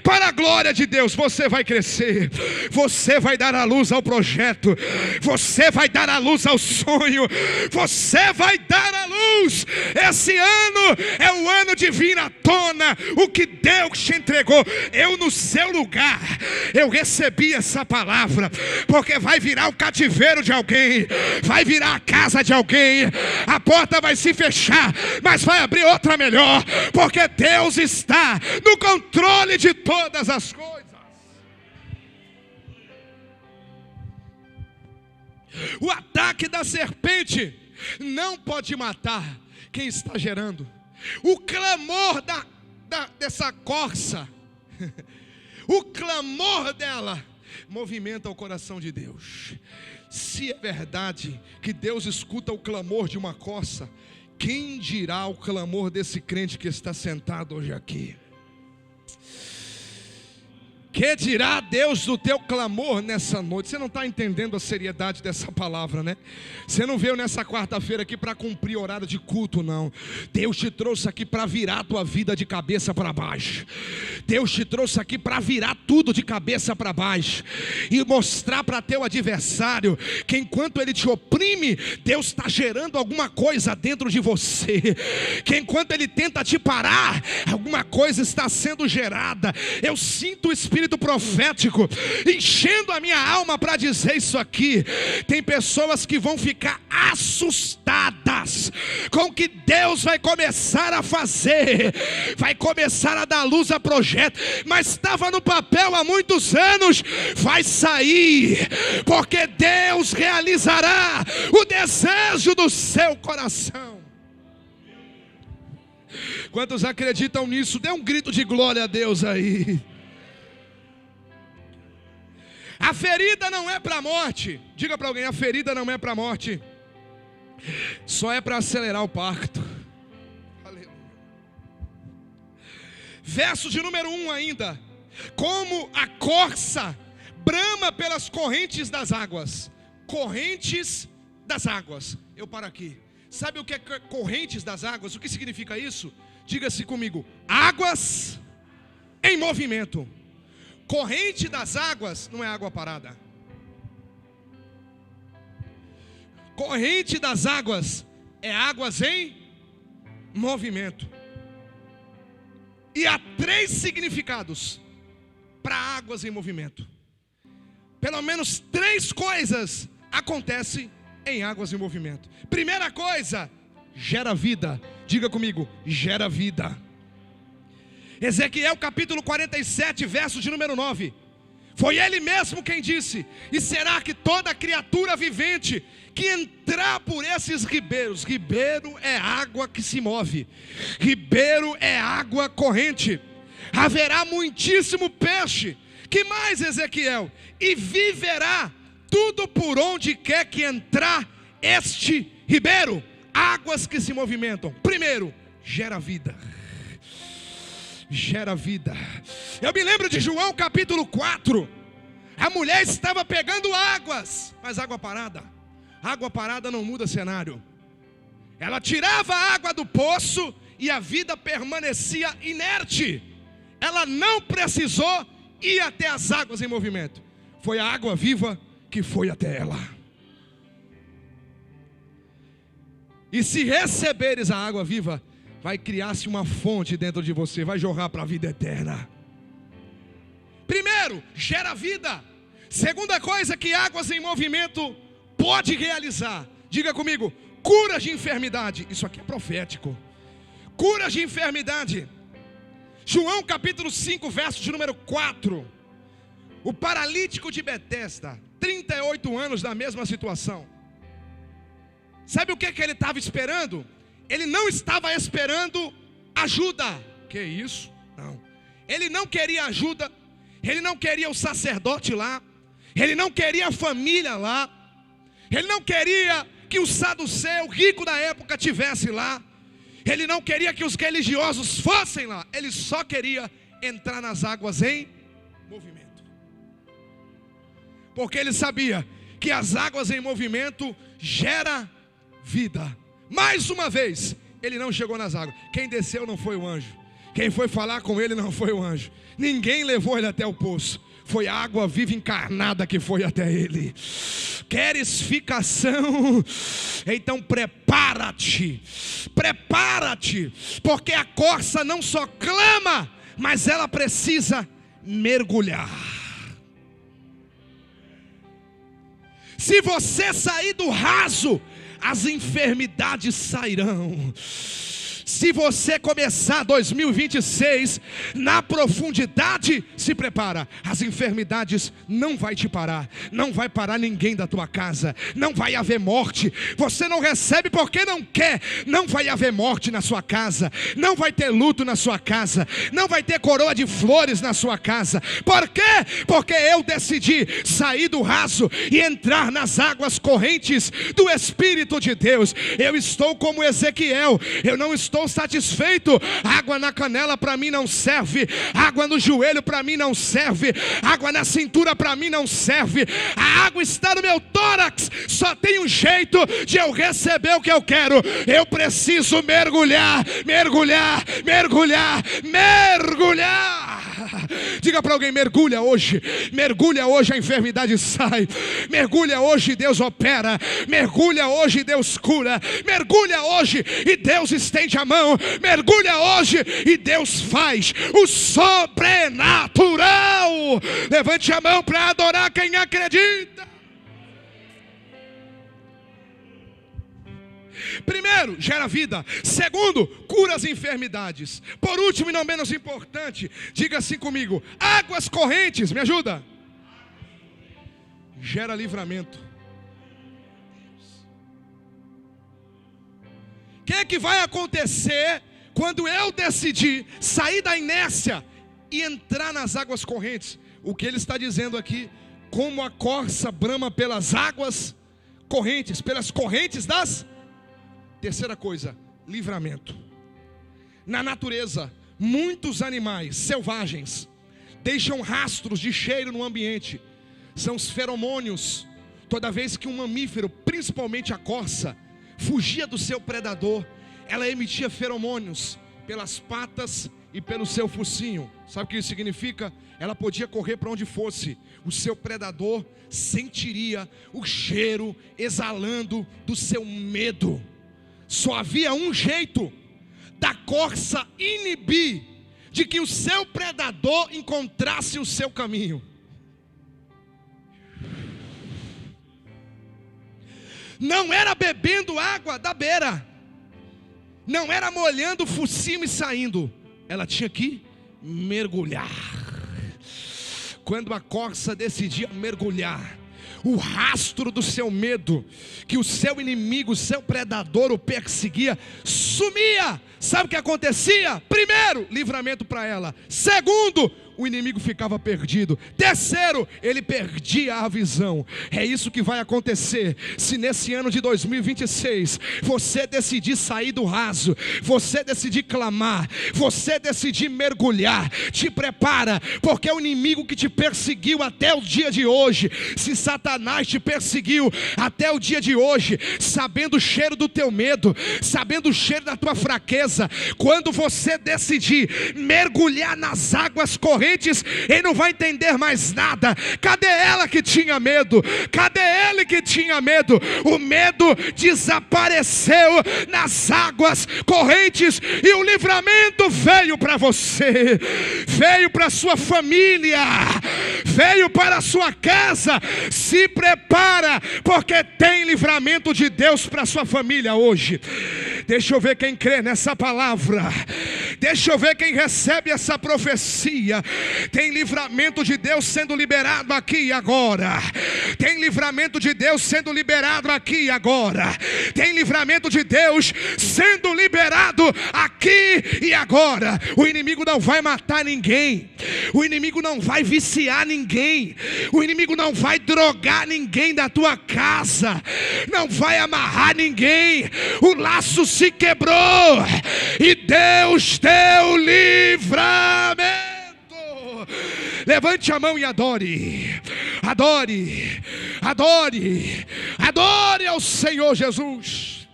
para a glória de Deus, você vai crescer, você vai dar a luz ao projeto, você vai dar a luz ao sonho, testemunho. Você vai dar à luz. Esse ano é o ano de vir à tona o que Deus te entregou. Eu no seu lugar, eu recebi essa palavra, porque vai virar o cativeiro de alguém, vai virar a casa de alguém. A porta vai se fechar, mas vai abrir outra melhor, porque Deus está no controle de todas as coisas. O ataque da serpente não pode matar quem está gerando. O clamor dessa corça, o clamor dela movimenta o coração de Deus. Se é verdade que Deus escuta o clamor de uma corça, quem dirá o clamor desse crente que está sentado hoje aqui? Que dirá Deus do teu clamor nessa noite? Você não está entendendo a seriedade dessa palavra, né? Você não veio nessa quarta-feira aqui para cumprir horário de culto, não. Deus te trouxe aqui para virar a tua vida de cabeça para baixo. Deus te trouxe aqui para virar tudo de cabeça para baixo e mostrar para teu adversário que enquanto ele te oprime, Deus está gerando alguma coisa dentro de você. Que enquanto ele tenta te parar, alguma coisa está sendo gerada. Eu sinto o Espírito profético enchendo a minha alma para dizer isso aqui. Tem pessoas que vão ficar assustadas com o que Deus vai começar a fazer, vai começar a dar luz a projeto, mas estava no papel há muitos anos, vai sair, porque Deus realizará o desejo do seu coração. Quantos acreditam nisso? Dê um grito de glória a Deus aí. A ferida não é para a morte. Diga para alguém: a ferida não é para a morte, só é para acelerar o parto. Aleluia. Verso de número 1 ainda. Como a corça brama pelas correntes das águas. Correntes das águas. Eu paro aqui. Sabe o que é correntes das águas? O que significa isso? Diga-se comigo: águas em movimento. Corrente das águas não é água parada. Corrente das águas é águas em movimento. E há 3 significados para águas em movimento. Pelo menos 3 coisas acontecem em águas em movimento. Primeira coisa, gera vida. Diga comigo: gera vida. Ezequiel capítulo 47, verso de número 9. Foi ele mesmo quem disse: e será que toda criatura vivente que entrar por esses ribeiros, ribeiro é água que se move, ribeiro é água corrente, haverá muitíssimo peixe. Que mais, Ezequiel? E viverá tudo por onde quer que entrar este ribeiro. Águas que se movimentam. Primeiro, gera vida. Gera vida. Eu me lembro de João capítulo 4. A mulher estava pegando águas, mas água parada não muda cenário. Ela tirava a água do poço e a vida permanecia inerte. Ela não precisou ir até as águas em movimento. Foi a água viva que foi até ela. E se receberes a água viva, vai criar-se uma fonte dentro de você, vai jorrar para a vida eterna. Primeiro, gera vida. Segunda coisa que águas em movimento pode realizar, diga comigo: curas de enfermidade. Isso aqui é profético. Curas de enfermidade. João capítulo 5, verso de número 4. O paralítico de Betesda, 38 anos na mesma situação. Sabe o que ele estava esperando? Ele não estava esperando ajuda. Que isso? Não. Ele não queria ajuda. Ele não queria o sacerdote lá. Ele não queria a família lá. Ele não queria que o saduceu, rico da época, tivesse lá. Ele não queria que os religiosos fossem lá. Ele só queria entrar nas águas em movimento. Porque ele sabia que as águas em movimento geram vida. Mais uma vez, ele não chegou nas águas. Quem desceu não foi o anjo. Quem foi falar com ele não foi o anjo. Ninguém levou ele até o poço. foi a água viva encarnada que foi até ele. Queres ficação? Então prepara-te, porque a corça não só clama, mas ela precisa mergulhar. Se você sair do raso, as enfermidades sairão. Se você começar 2026 na profundidade, se prepara, as enfermidades não vai te parar, não vai parar ninguém da tua casa, não vai haver morte. Você não recebe porque não quer, não vai haver morte na sua casa, não vai ter luto na sua casa, não vai ter coroa de flores na sua casa. Por quê? Porque eu decidi sair do raso e entrar nas águas correntes do Espírito de Deus. Eu estou como Ezequiel, eu não estou satisfeito. Água na canela para mim não serve, água no joelho para mim não serve, água na cintura para mim não serve. A água está no meu tórax. Só tem um jeito de eu receber o que eu quero. Eu preciso mergulhar. Diga para alguém: mergulha hoje, a enfermidade sai. Mergulha hoje, Deus opera. Mergulha hoje, Deus cura. Mergulha hoje e Deus estende a mão. Mergulha hoje e Deus faz o sobrenatural. Levante a mão para adorar quem acredita. Primeiro, gera vida. Segundo, cura as enfermidades. Por último e não menos importante, diga assim comigo: águas correntes, me ajuda. Gera livramento. O que vai acontecer quando eu decidir sair da inércia e entrar nas águas correntes? O que ele está dizendo aqui: como a corça brama pelas águas correntes, pelas correntes das... Terceira coisa, livramento. Na natureza, muitos animais selvagens deixam rastros de cheiro no ambiente. São os feromônios. Toda vez que um mamífero, principalmente a corça, fugia do seu predador, ela emitia feromônios pelas patas e pelo seu focinho. Sabe o que isso significa? Ela podia correr para onde fosse, o seu predador sentiria o cheiro exalando do seu medo. Só havia um jeito da corça inibir de que o seu predador encontrasse o seu caminho. Não era bebendo água da beira, não era molhando o focinho e saindo. Ela tinha que mergulhar. Quando a corça decidia mergulhar, o rastro do seu medo, que o seu inimigo, o seu predador o perseguia, sumia. Sabe o que acontecia? Primeiro, livramento para ela. Segundo, o inimigo ficava perdido. Terceiro, ele perdia a visão. É isso que vai acontecer se nesse ano de 2026 você decidir sair do raso, você decidir clamar, você decidir mergulhar. Te prepara, porque o inimigo que te perseguiu até o dia de hoje, se Satanás te perseguiu até o dia de hoje, sabendo o cheiro do teu medo, sabendo o cheiro da tua fraqueza, quando você decidir mergulhar nas águas correntes, ele não vai entender mais nada. Cadê ela que tinha medo? Cadê ele que tinha medo? O medo desapareceu nas águas correntes e o livramento veio para você, veio para sua família, veio para a sua casa. Se prepara, porque tem livramento de Deus para a sua família hoje. Deixa eu ver quem crê nessa palavra. Deixa eu ver quem recebe essa profecia. Tem livramento de Deus sendo liberado aqui e agora. Tem livramento de Deus sendo liberado aqui e agora. Tem livramento de Deus sendo liberado aqui e agora. O inimigo não vai matar ninguém. O inimigo não vai viciar ninguém. O inimigo não vai drogar ninguém da tua casa. Não vai amarrar ninguém. O laço se quebrou e Deus deu livramento. Levante a mão e adore. Adore, adore, adore ao Senhor Jesus.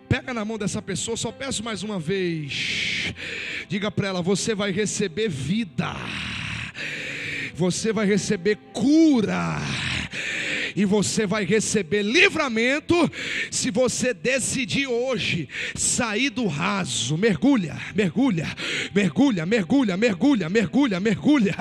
Pega na mão dessa pessoa, só peço mais uma vez. Diga para ela: você vai receber vida, você vai receber cura, e você vai receber livramento se você decidir hoje sair do raso. Mergulha, mergulha, mergulha, mergulha, mergulha, mergulha, mergulha,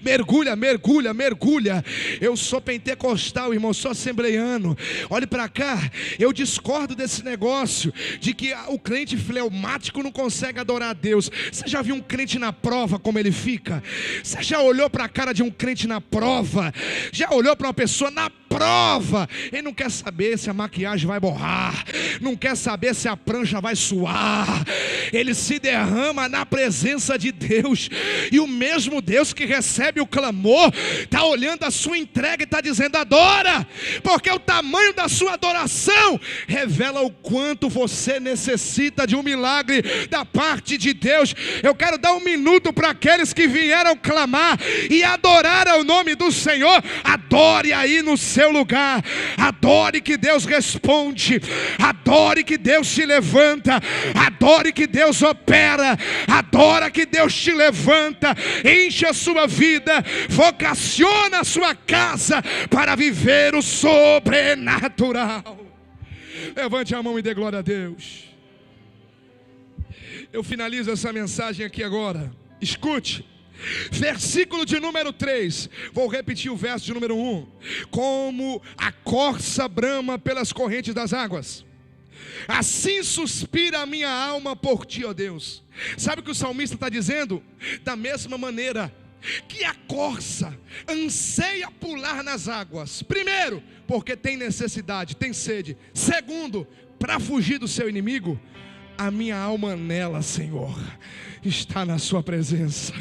mergulha, mergulha, mergulha. Eu sou pentecostal, irmão, sou assembleiano. Olhe para cá, eu discordo desse negócio de que o crente fleumático não consegue adorar a Deus. Você já viu um crente na prova como ele fica? Você já olhou para a cara de um crente na prova? Já olhou para uma pessoa na prova? Ele não quer saber se a maquiagem vai borrar, não quer saber se a prancha vai suar. Ele se derrama na presença de Deus, e o mesmo Deus que recebe o clamor está olhando a sua entrega e está dizendo: adora, porque o tamanho da sua adoração revela o quanto você necessita de um milagre da parte de Deus. Eu quero dar um minuto para aqueles que vieram clamar e adorar ao nome do Senhor. Adore aí no seu lugar, adore que Deus responde, adore que Deus te levanta, adore que Deus opera, adora que Deus te levanta, enche a sua vida, vocaciona a sua casa para viver o sobrenatural. Levante a mão e dê glória a Deus. Eu finalizo essa mensagem aqui agora. Escute. Versículo de número 3. Vou repetir o verso de número 1. Como a corça brama pelas correntes das águas, assim suspira a minha alma por ti, ó Deus. Sabe o que o salmista está dizendo? Da mesma maneira que a corça anseia pular nas águas, primeiro, porque tem necessidade, tem sede. Segundo, para fugir do seu inimigo, a minha alma anela, Senhor, está na sua presença.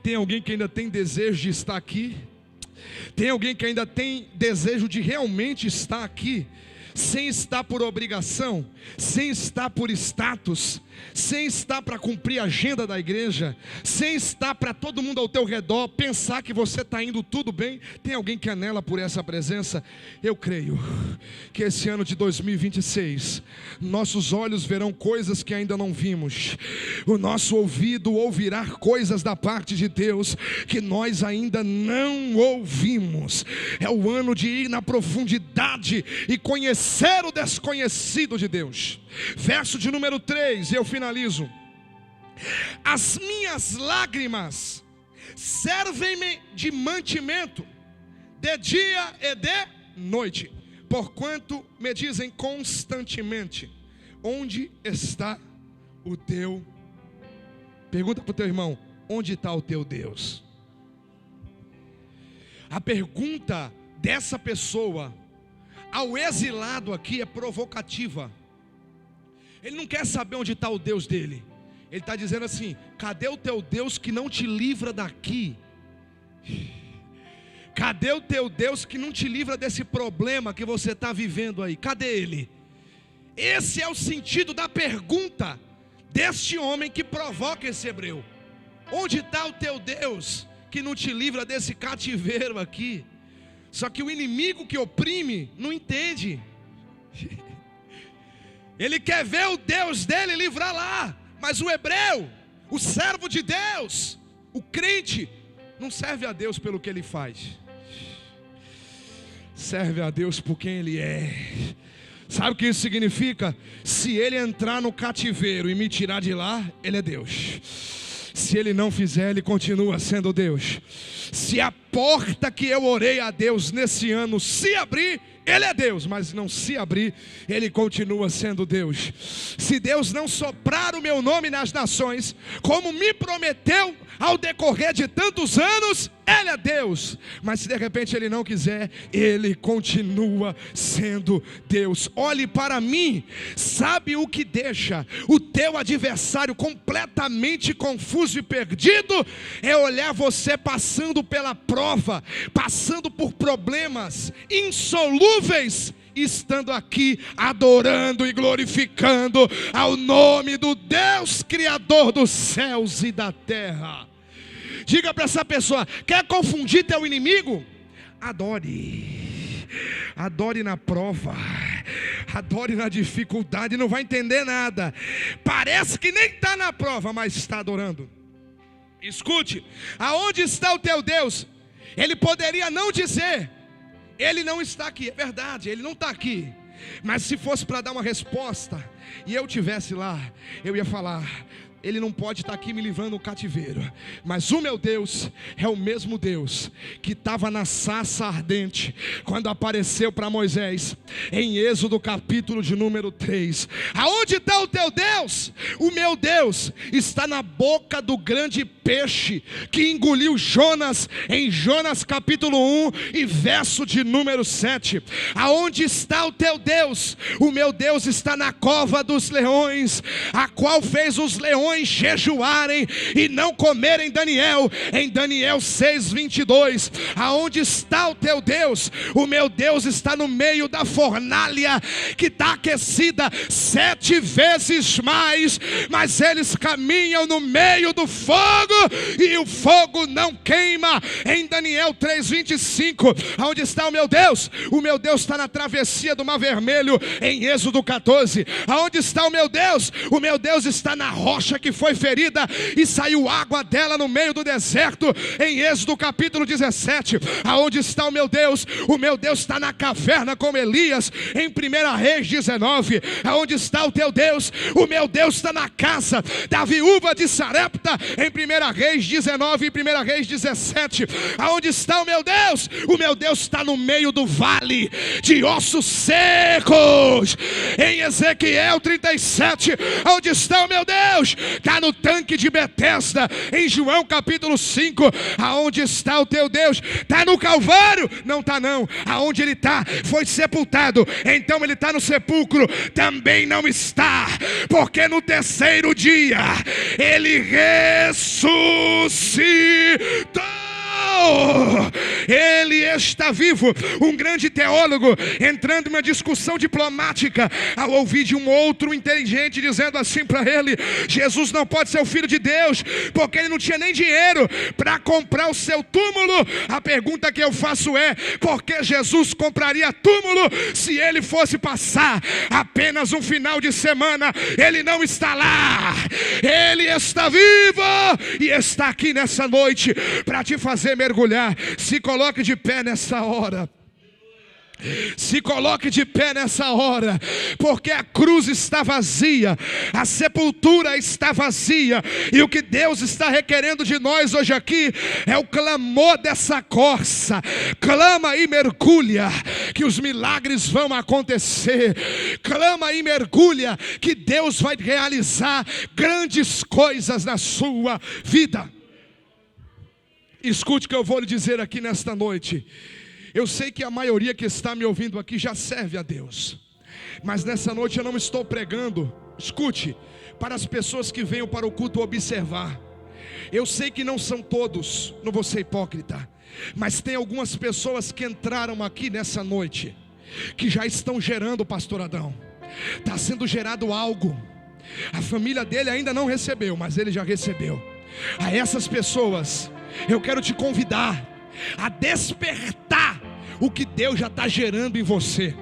Tem alguém que ainda tem desejo de estar aqui? Tem alguém que ainda tem desejo de realmente estar aqui, sem estar por obrigação, sem estar por status, sem estar para cumprir a agenda da igreja, sem estar para todo mundo ao teu redor pensar que você está indo tudo bem? Tem alguém que anela por essa presença? Eu creio que esse ano de 2026 nossos olhos verão coisas que ainda não vimos, o nosso ouvido ouvirá coisas da parte de Deus que nós ainda não ouvimos. É o ano de ir na profundidade e conhecer o desconhecido de Deus. Verso de número 3, eu finalizo. As minhas lágrimas servem-me de mantimento de dia e de noite, porquanto me dizem constantemente: onde está o teu? Pergunta para o teu irmão: onde está o teu Deus? A pergunta dessa pessoa ao exilado aqui é provocativa. Ele não quer saber onde está o Deus dele. Ele está dizendo assim: cadê o teu Deus que não te livra daqui? Cadê o teu Deus que não te livra desse problema que você está vivendo aí? Cadê Ele? Esse é o sentido da pergunta deste homem que provoca esse hebreu. Onde está o teu Deus que não te livra desse cativeiro aqui? Só que o inimigo que oprime não entende. Ele quer ver o Deus dele livrar lá, mas o hebreu, o servo de Deus, o crente, não serve a Deus pelo que ele faz, serve a Deus por quem ele é. Sabe o que isso significa? Se ele entrar no cativeiro e me tirar de lá, ele é Deus. Se ele não fizer, ele continua sendo Deus. Se a porta que eu orei a Deus nesse ano se abrir, Ele é Deus, mas não se abrir, Ele continua sendo Deus. Se Deus não soprar o meu nome nas nações, como me prometeu ao decorrer de tantos anos, Ele é Deus. Mas se de repente Ele não quiser, Ele continua sendo Deus. Olhe para mim. Sabe o que deixa o teu adversário completamente confuso e perdido? É olhar você passando pela prova, passando por problemas insolúveis, estando aqui adorando e glorificando ao nome do Deus Criador dos céus e da terra. Diga para essa pessoa: quer confundir teu inimigo? Adore. Adore na prova, Adore na dificuldade, não vai entender nada. Parece que nem está na prova, mas está adorando. Escute, aonde está o teu Deus? Ele poderia não dizer, ele não está aqui. É verdade, ele não está aqui. Mas se fosse para dar uma resposta e eu estivesse lá, eu ia falar: ele não pode estar aqui me livrando do cativeiro, mas o meu Deus é o mesmo Deus que estava na sarça ardente quando apareceu para Moisés em Êxodo capítulo de número 3. Aonde está o teu Deus? O meu Deus está na boca do grande peixe que engoliu Jonas, em Jonas capítulo 1 e verso de número 7. Aonde está o teu Deus? O meu Deus está na cova dos leões, a qual fez os leões jejuarem e não comerem Daniel, em Daniel 6:22. Aonde está o teu Deus? O meu Deus está no meio da fornalha que está aquecida 7 vezes mais, mas eles caminham no meio do fogo e o fogo não queima, em Daniel 3:25. Aonde está o meu Deus? O meu Deus está na travessia do Mar Vermelho, em Êxodo 14. Aonde está o meu Deus? O meu Deus está na rocha que foi ferida e saiu água dela no meio do deserto, em Êxodo capítulo 17. Aonde está o meu Deus? O meu Deus está na caverna com Elias, em 1 Reis 19. Aonde está o teu Deus? O meu Deus está na casa da viúva de Sarepta, em 1 Reis 19 e 1 Reis 17. Aonde está o meu Deus? O meu Deus está no meio do vale de ossos secos, em Ezequiel 37. Aonde está o meu Deus? Está no tanque de Betesda, em João capítulo 5. Aonde está o teu Deus? Está no Calvário? Não está não. Aonde ele está? Foi sepultado. Então ele está no sepulcro? Também não está, porque no terceiro dia ele ressuscitou. Ele está vivo. Um grande teólogo, entrando em uma discussão diplomática, ao ouvir de um outro inteligente dizendo assim para ele: Jesus não pode ser o filho de Deus, porque ele não tinha nem dinheiro para comprar o seu túmulo. A pergunta que eu faço é: por que Jesus compraria túmulo se ele fosse passar apenas um final de semana? Ele não está lá, ele está vivo e está aqui nessa noite para te fazer mergulhar. Se coloque de pé nessa hora. Se coloque de pé nessa hora, porque a cruz está vazia, a sepultura está vazia, e o que Deus está requerendo de nós hoje aqui é o clamor dessa corça. Clama e mergulha, que os milagres vão acontecer. Clama e mergulha, que Deus vai realizar grandes coisas na sua vida. Escute o que eu vou lhe dizer aqui nesta noite. Eu sei que a maioria que está me ouvindo aqui já serve a Deus, mas nessa noite eu não estou pregando, escute, para as pessoas que venham para o culto observar. Eu sei que não são todos, não vou ser hipócrita, mas tem algumas pessoas que entraram aqui nessa noite, que já estão gerando, pastor Adão. Está sendo gerado algo. A família dele ainda não recebeu, mas ele já recebeu. A essas pessoas eu quero te convidar a despertar o que Deus já está gerando em você.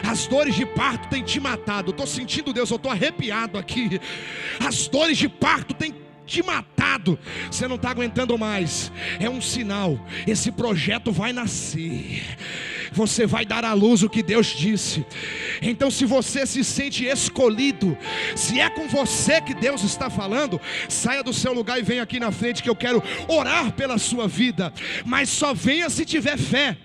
As dores de parto têm te matado. Estou sentindo Deus, eu estou arrepiado aqui. As dores de parto têm te matado. Você não está aguentando mais. É um sinal. Esse projeto vai nascer. Você vai dar à luz o que Deus disse. Então, se você se sente escolhido, se é com você que Deus está falando, saia do seu lugar e venha aqui na frente, que eu quero orar pela sua vida. Mas só venha se tiver fé,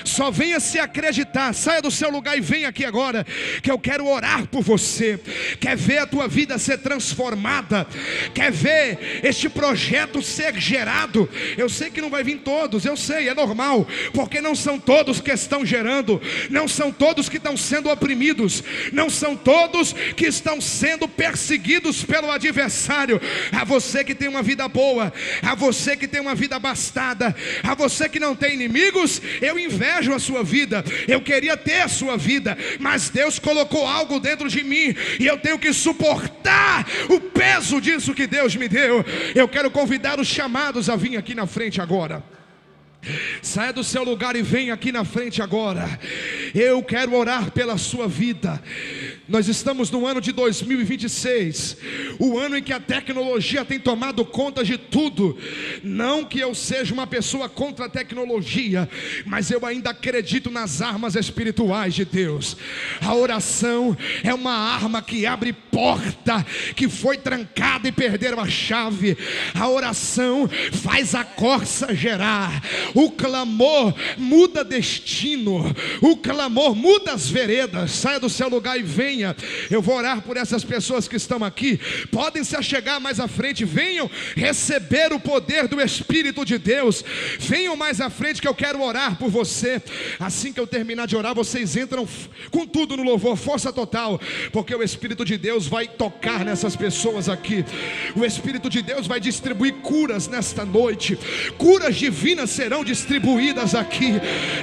só venha se acreditar. Saia do seu lugar e venha aqui agora, que eu quero orar por você. Quer ver a tua vida ser transformada? Quer ver este projeto ser gerado? Eu sei que não vai vir todos, eu sei, é normal, porque não são todos que estão gerando, não são todos que estão sendo oprimidos, não são todos que estão sendo perseguidos pelo adversário. A você que tem uma vida boa, a você que tem uma vida abastada, a você que não tem inimigos, eu invejo a sua vida. Eu queria ter a sua vida, mas Deus colocou algo dentro de mim e eu tenho que suportar o peso disso que Deus me deu. Eu quero convidar os chamados a vir aqui na frente agora. Saia do seu lugar e venha aqui na frente agora. Eu quero orar pela sua vida. Nós estamos no ano de 2026, o ano em que a tecnologia tem tomado conta de tudo. Não que eu seja uma pessoa contra a tecnologia, mas eu ainda acredito nas armas espirituais de Deus. A oração é uma arma que abre porta que foi trancada e perderam a chave. A oração faz a corça gerar. O clamor muda destino. O clamor muda as veredas. Saia do seu lugar e venha. Eu vou orar por essas pessoas que estão aqui. Podem se achegar mais à frente. Venham receber o poder do Espírito de Deus. Venham mais à frente que eu quero orar por você. Assim que eu terminar de orar, vocês entram com tudo no louvor, força total, porque o Espírito de Deus vai tocar nessas pessoas aqui. O Espírito de Deus vai distribuir curas nesta noite. Curas divinas serão distribuídas aqui.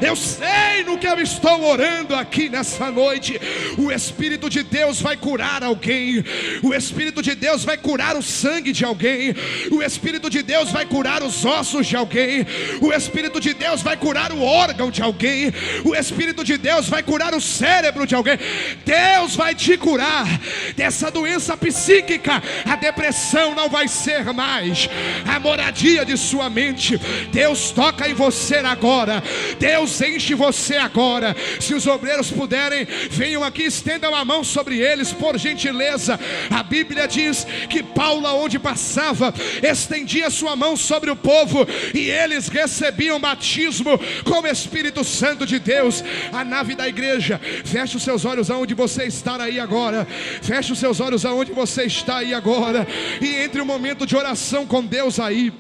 Eu sei no que eu estou orando aqui nessa noite. O Espírito de Deus vai curar alguém. O Espírito de Deus vai curar o sangue de alguém. O Espírito de Deus vai curar os ossos de alguém. O Espírito de Deus vai curar o órgão de alguém. O Espírito de Deus vai curar o cérebro de alguém. Deus vai te curar dessa doença psíquica. A depressão não vai ser mais a moradia de sua mente. Deus toca em você agora. Deus enche você agora. Se os obreiros puderem, venham aqui, estendam a mão sobre eles, por gentileza. A Bíblia diz que Paulo, onde passava, estendia sua mão sobre o povo e eles recebiam batismo com o Espírito Santo de Deus. A nave da igreja, feche os seus olhos aonde você está aí agora. Feche os seus olhos aonde você está aí agora e entre um momento de oração com Deus aí.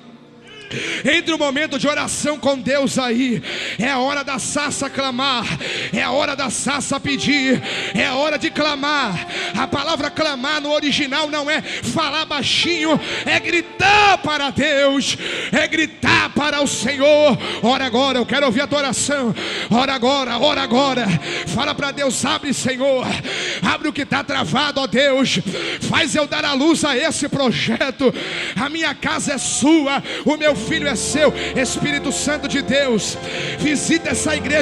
Entre o momento de oração com Deus aí. É a hora da sarça clamar. É a hora da sarça pedir. É a hora de clamar. A palavra clamar no original não é falar baixinho, é gritar para Deus, é gritar para o Senhor. Ora agora, eu quero ouvir a tua oração. Ora agora, ora agora. Fala para Deus, abre, Senhor. Abre o que está travado, ó Deus. Faz eu dar a luz a esse projeto. A minha casa é sua, o meu filho é seu. Espírito Santo de Deus, visita essa igreja